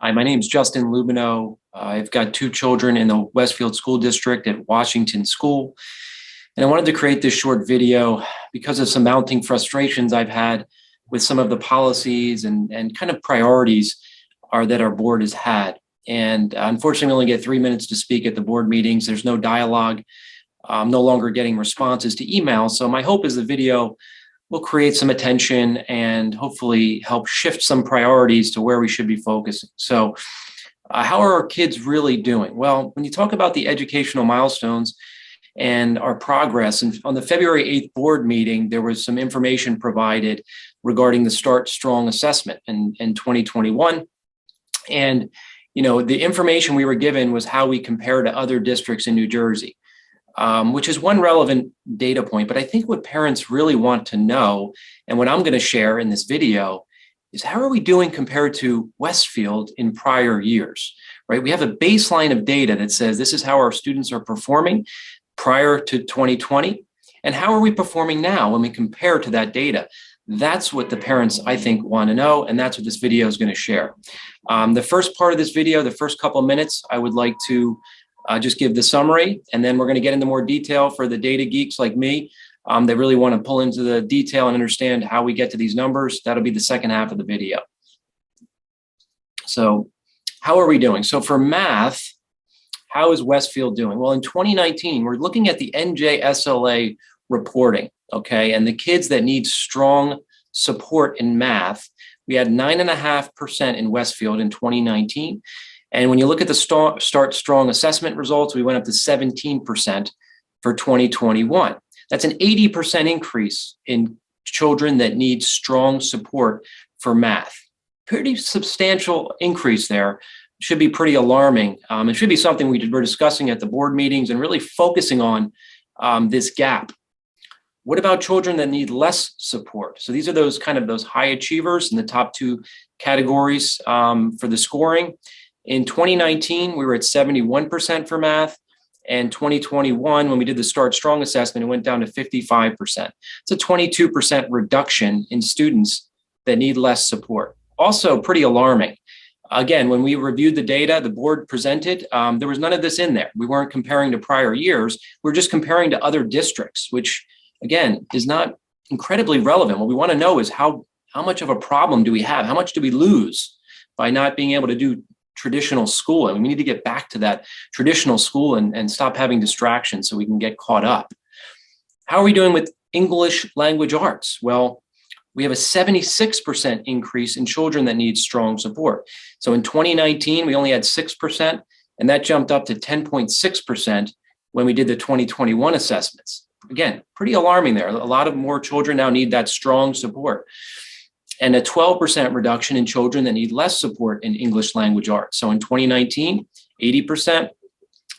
Hi, my name is Justin Lubino. I've got two children in the Westfield School District at Washington School. And I wanted to create this short video because of some mounting frustrations I've had with some of the policies and kind of priorities that our board has had. And unfortunately, we only get 3 minutes to speak at the board meetings. There's no dialogue. I'm no longer getting responses to emails. So my hope is the video will create some attention and hopefully help shift some priorities to where we should be focusing. So how are our kids really doing? Well, when you talk about the educational milestones and our progress, and on the February 8th board meeting, there was some information provided regarding the Start Strong assessment in 2021. And, the information we were given was how we compare to other districts in New Jersey. Which is one relevant data point. But I think what parents really want to know, and what I'm going to share in this video, is how are we doing compared to Westfield in prior years, right? We have a baseline of data that says this is how our students are performing prior to 2020, and how are we performing now when we compare to that data? That's what the parents, I think, want to know, and that's what this video is going to share. The first part of this video, the first couple of minutes, I would like to just give the summary, and then we're going to get into more detail for the data geeks like me that really want to pull into the detail and understand how we get to these numbers. That'll be the second half of the video. So how are we doing? So for math, how is Westfield doing? Well, in 2019, we're looking at the NJSLA reporting, okay? And the kids that need strong support in math, we had 9.5% in Westfield in 2019. And when you look at the Start Strong assessment results, we went up to 17% for 2021. That's an 80% increase in children that need strong support for math. Pretty substantial increase there. Should be pretty alarming. It should be something we're discussing at the board meetings and really focusing on this gap. What about children that need less support? So these are those high achievers in the top two categories for the scoring. In 2019, we were at 71% for math, and 2021, when we did the Start Strong assessment, it went down to 55%. It's a 22% reduction in students that need less support. Also pretty alarming. Again, when we reviewed the data the board presented, there was none of this in there. We weren't comparing to prior years. We're just comparing to other districts, which, again, is not incredibly relevant. What we want to know is how much of a problem do we have? How much do we lose by not being able to do traditional school? And we need to get back to that traditional school and stop having distractions so we can get caught up. How are we doing with English language arts? Well, we have a 76% increase in children that need strong support. So in 2019, we only had 6%, and that jumped up to 10.6% when we did the 2021 assessments. Again, pretty alarming there. A lot of more children now need that strong support. And a 12% reduction in children that need less support in English language arts. So in 2019, 80%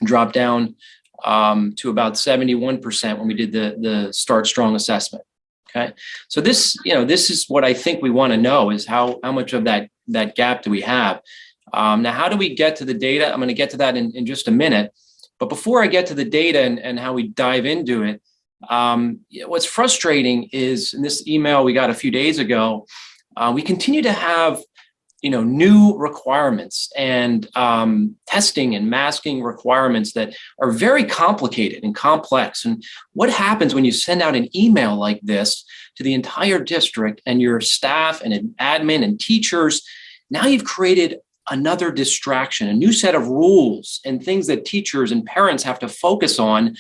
dropped down to about 71% when we did the Start Strong assessment. Okay, so this is what I think we want to know is how much of that gap do we have? Now, how do we get to the data? I'm going to get to that in just a minute. But before I get to the data and how we dive into it, what's frustrating is in this email we got a few days ago, we continue to have new requirements and testing and masking requirements that are very complicated and complex. And what happens when you send out an email like this to the entire district and your staff and admin and teachers? Now you've created another distraction, a new set of rules and things that teachers and parents have to focus on,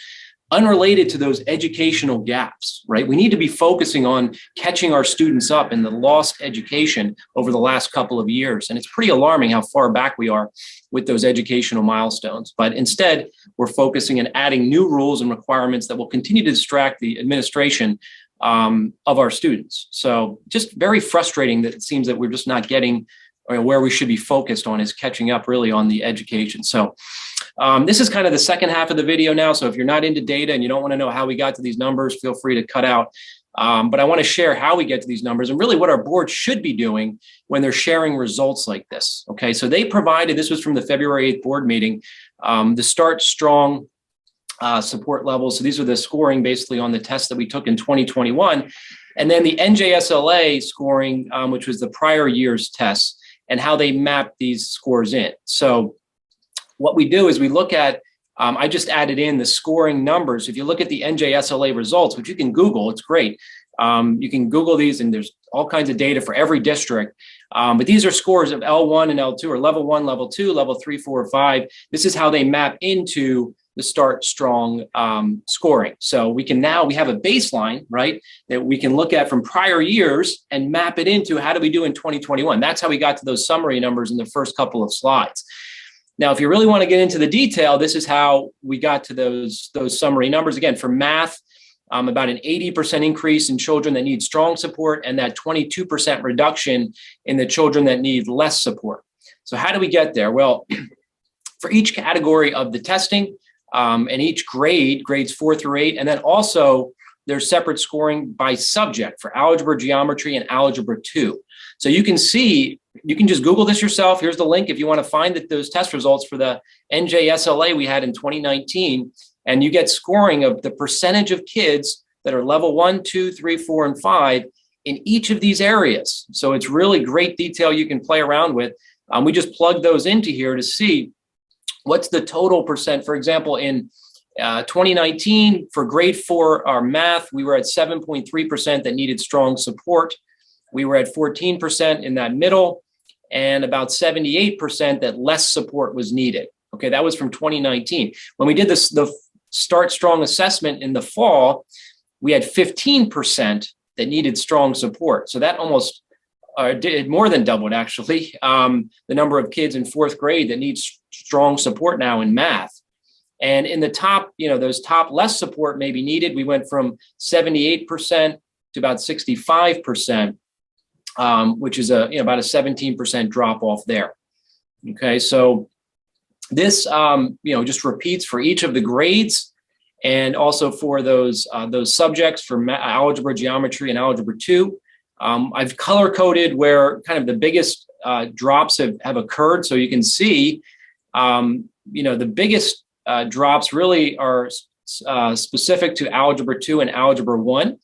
unrelated to those educational gaps, right? We need to be focusing on catching our students up in the lost education over the last couple of years. And it's pretty alarming how far back we are with those educational milestones. But instead, we're focusing and adding new rules and requirements that will continue to distract the administration of our students. So just very frustrating that it seems that we're just not getting where we should be focused on is catching up really on the education. So this is kind of the second half of the video now. So if you're not into data and you don't want to know how we got to these numbers, feel free to cut out. But I want to share how we get to these numbers and really what our board should be doing when they're sharing results like this. Okay, so they provided, this was from the February 8th board meeting, the Start Strong support levels. So these are the scoring basically on the tests that we took in 2021. And then the NJSLA scoring, which was the prior year's tests. and how they map these scores in. So what we do is we look at, I just added in the scoring numbers. If you look at the NJSLA results, which you can Google, it's great. You can Google these, and there's all kinds of data for every district. But these are scores of L1 and L2, or level 1, level 2, level 3, 4, 5. This is how they map into the Start Strong scoring. So we have a baseline, right, that we can look at from prior years and map it into how do we do in 2021. That's how we got to those summary numbers in the first couple of slides. Now, if you really want to get into the detail, this is how we got to those summary numbers. Again, for math, about an 80% increase in children that need strong support, and that 22% reduction in the children that need less support. So how do we get there? Well, for each category of the testing and each grade, grades 4 through 8, and then also there's separate scoring by subject for algebra, geometry, and algebra 2. So you can see, you can just Google this yourself. Here's the link if you want to find those test results for the NJSLA we had in 2019. And you get scoring of the percentage of kids that are level 1, 2, 3, 4, and 5 in each of these areas. So it's really great detail you can play around with. We just plug those into here to see what's the total percent. For example, in 2019, for grade 4, our math, we were at 7.3% that needed strong support. We were at 14% in that middle, and about 78% that less support was needed. Okay, that was from 2019. When we did the Start Strong assessment in the fall, we had 15% that needed strong support. So that almost did more than doubled, actually, the number of kids in 4th grade that need strong support now in math. And in the top, those top less support may be needed, we went from 78% to about 65%, which is about a 17% drop off there. Okay, so this, just repeats for each of the grades, and also for those subjects for algebra, geometry, and algebra 2. I've color coded where kind of the biggest drops have occurred. So you can see, the biggest drops really are specific to algebra 2 and algebra 1.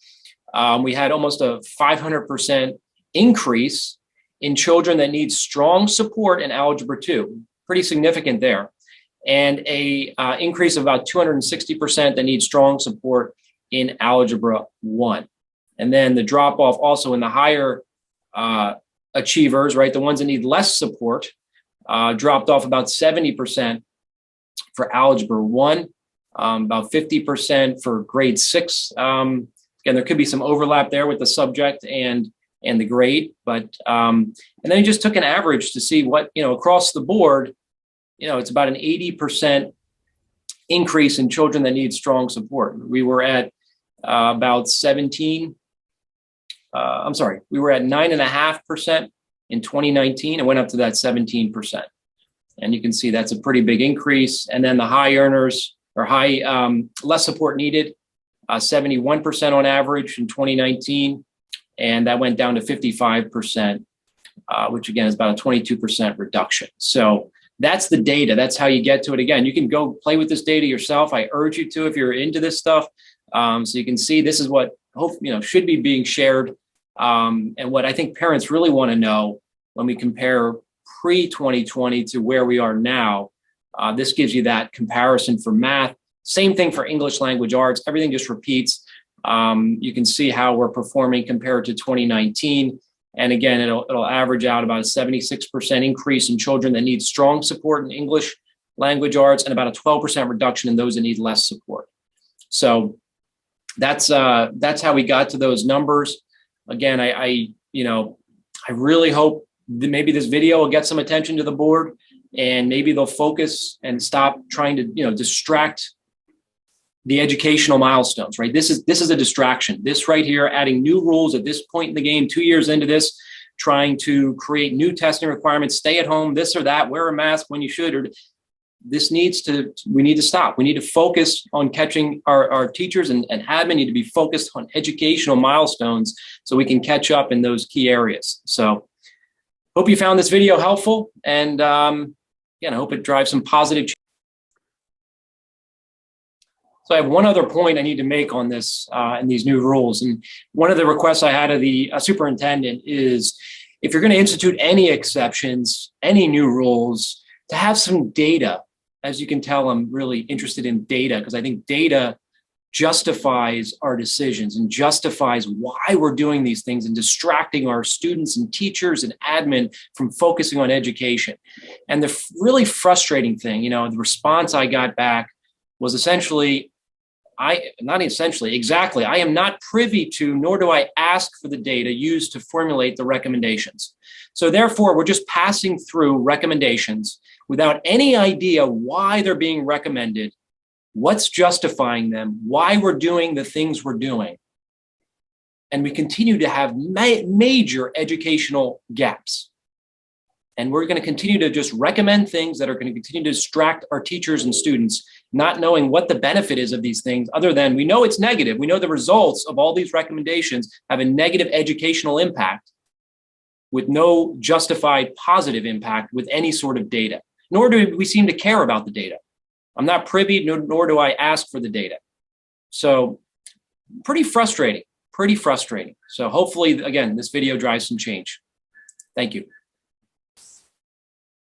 We had almost a 500% increase in children that need strong support in algebra 2. Pretty significant there, and a increase of about 260% that need strong support in algebra 1. And then the drop off also in the higher achievers, right, the ones that need less support, dropped off about 70% for algebra 1, about 50% for grade 6. Again, there could be some overlap there with the subject and the grade, but and then he just took an average to see what, across the board, it's about an 80% increase in children that need strong support. We were at about 9.5% in 2019 and went up to that 17%. And you can see that's a pretty big increase. And then the high earners, or less support needed, 71% on average in 2019. And that went down to 55%, which again is about a 22% reduction. So that's the data. That's how you get to it. Again, you can go play with this data yourself. I urge you to, if you're into this stuff. So you can see this is what should be being shared, and what I think parents really want to know when we compare pre-2020 to where we are now. This gives you that comparison for math. Same thing for English language arts. Everything just repeats. You can see how we're performing compared to 2019. And again, it'll average out about a 76% increase in children that need strong support in English language arts, and about a 12% reduction in those that need less support. So that's how we got to those numbers. Again, I really hope that maybe this video will get some attention to the board, and maybe they'll focus and stop trying to distract the educational milestones, right? This is a distraction. This right here, adding new rules at this point in the game, 2 years into this, trying to create new testing requirements, stay at home, this or that, wear a mask when you should, or we need to stop. We need to focus on catching our teachers and admin need to be focused on educational milestones so we can catch up in those key areas. So hope you found this video helpful, and again, I hope it drives some positive change. So I have one other point I need to make on this and these new rules. And one of the requests I had of the superintendent is, if you're going to institute any exceptions, any new rules, to have some data. As you can tell, I'm really interested in data because I think data justifies our decisions and justifies why we're doing these things and distracting our students and teachers and admin from focusing on education. And the really frustrating thing, the response I got back was essentially, exactly, I am not privy to, nor do I ask for the data used to formulate the recommendations. So therefore, we're just passing through recommendations without any idea why they're being recommended, what's justifying them, why we're doing the things we're doing. And we continue to have major educational gaps. And we're going to continue to just recommend things that are going to continue to distract our teachers and students, not knowing what the benefit is of these things, other than we know it's negative. We know the results of all these recommendations have a negative educational impact with no justified positive impact with any sort of data, nor do we seem to care about the data. I'm not privy, nor do I ask for the data. So pretty frustrating. So hopefully, again, this video drives some change. Thank you.